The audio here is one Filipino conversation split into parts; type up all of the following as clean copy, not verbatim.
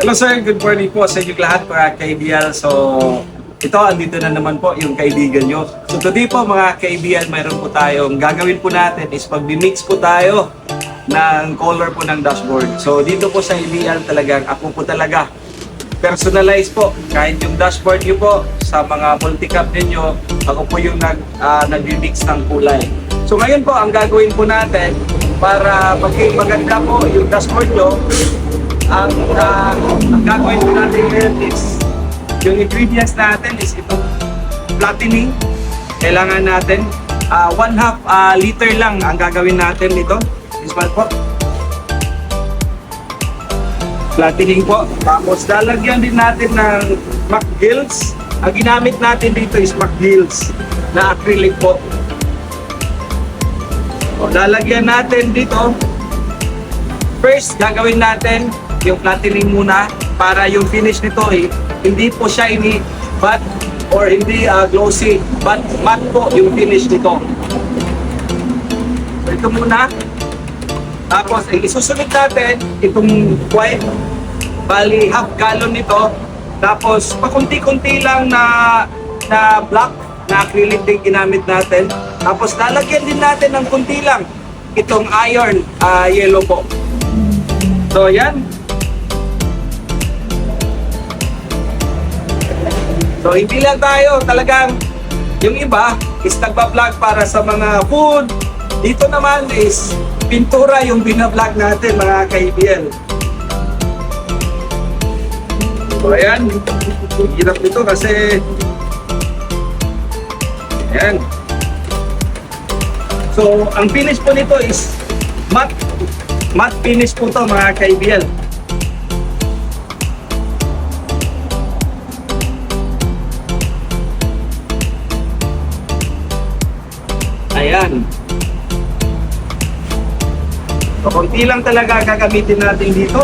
Hello sir, good morning po sa inyo lahat mga kaibigan. So, ito, andito na naman po yung kaibigan nyo. So today po mga kaibigan, mayroon po tayong gagawin po natin is pag-mix po tayo ng color po ng dashboard. So dito po sa IBL talagang ako po talaga personalize po. Kahit yung dashboard nyo po sa mga multi-cam ninyo, ako po yung nag-mix ng kulay. So ngayon po, ang gagawin po natin para maging maganda po yung dashboard nyo, ang gagawin po natin ngayon is yung ingredients natin is itong flattening. Kailangan natin 1/2 liter lang ang gagawin natin nito. This one po. Flattening po. Tapos lalagyan din natin ng McGill's. Ang ginamit natin dito is McGill's na acrylic po. O, lalagyan natin dito. First, gagawin natin yung flattening muna para yung finish nito hindi po shiny but or hindi glossy but matte po yung finish nito. So, ito muna. Tapos isusunod natin itong white, bali half gallon nito. Tapos pakunti-kunti lang na black na acrylic din ginamit natin. Tapos lalagyan din natin ng kunti lang itong iron yellow po. So yan. So hindi lang tayo talagang yung iba is nagpa-vlog para sa mga food. Dito naman is pintura yung bina-vlog natin mga kaibigan. So ayan, hirap nito kasi ayan. So ang finish po nito is matte finish po to mga kaibigan. Ayan. So, konti lang talaga gagamitin natin dito.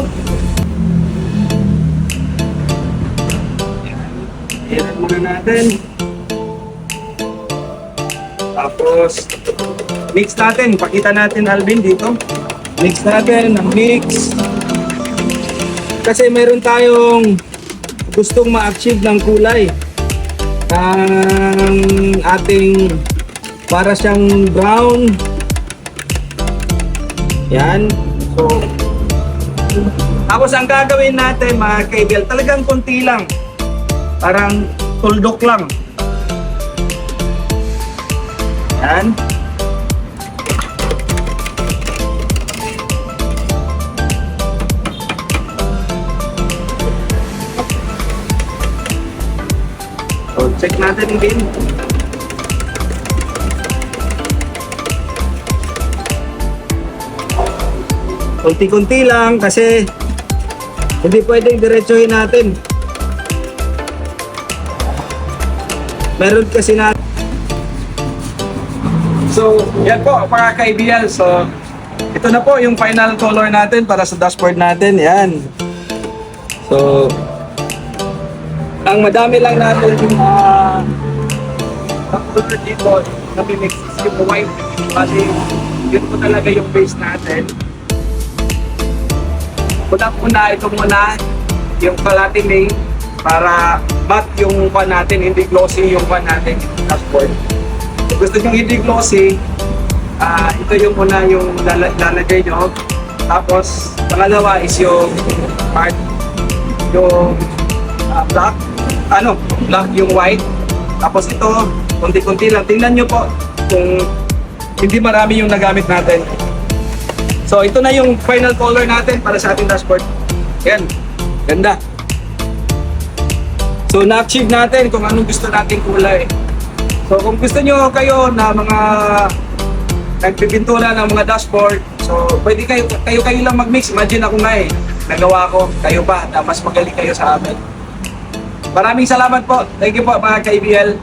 Ayan muna natin. Tapos, mix natin. Pakita natin, Alvin, dito. Mix natin ng mix. Kasi meron tayong gustong ma-achieve ng kulay. Ang ating para siyang brown. Yan. So, tapos ang gagawin natin mga kaibigan, talagang konti lang. Parang tuldok lang. Yan. So, check natin din. Kunti-kunti lang kasi hindi pwedeng diretsuhin natin. Meron kasi natin. So, yan po mga kaibigan. So, ito na po yung final color natin para sa dashboard natin. Yan. So, ang madami lang natin yung color dito na mimix is yung white. Kasi yun po talaga yung base natin. Una ito muna yung flattening para matte yung pan natin, hindi glossy yung pan natin dashboard. Kung gusto nyo hindi glossy, ito yung muna yung lalagay nyo. Tapos pangalawa is yung part, yung black, black yung white. Tapos ito, kunti-kunti lang. Tingnan nyo po kung hindi marami yung nagamit natin. So ito na yung final color natin para sa ating dashboard. Yan, ganda. So na-achieve natin kung anong gusto nating kulay. So kung gusto nyo kayo na mga nagpipintura ng mga dashboard, so pwede kayo lang mag-mix. Imagine ako nga nagawa ko, kayo pa na mas magaling kayo sa amin. Maraming salamat po. Thank you po mga ka-IBL.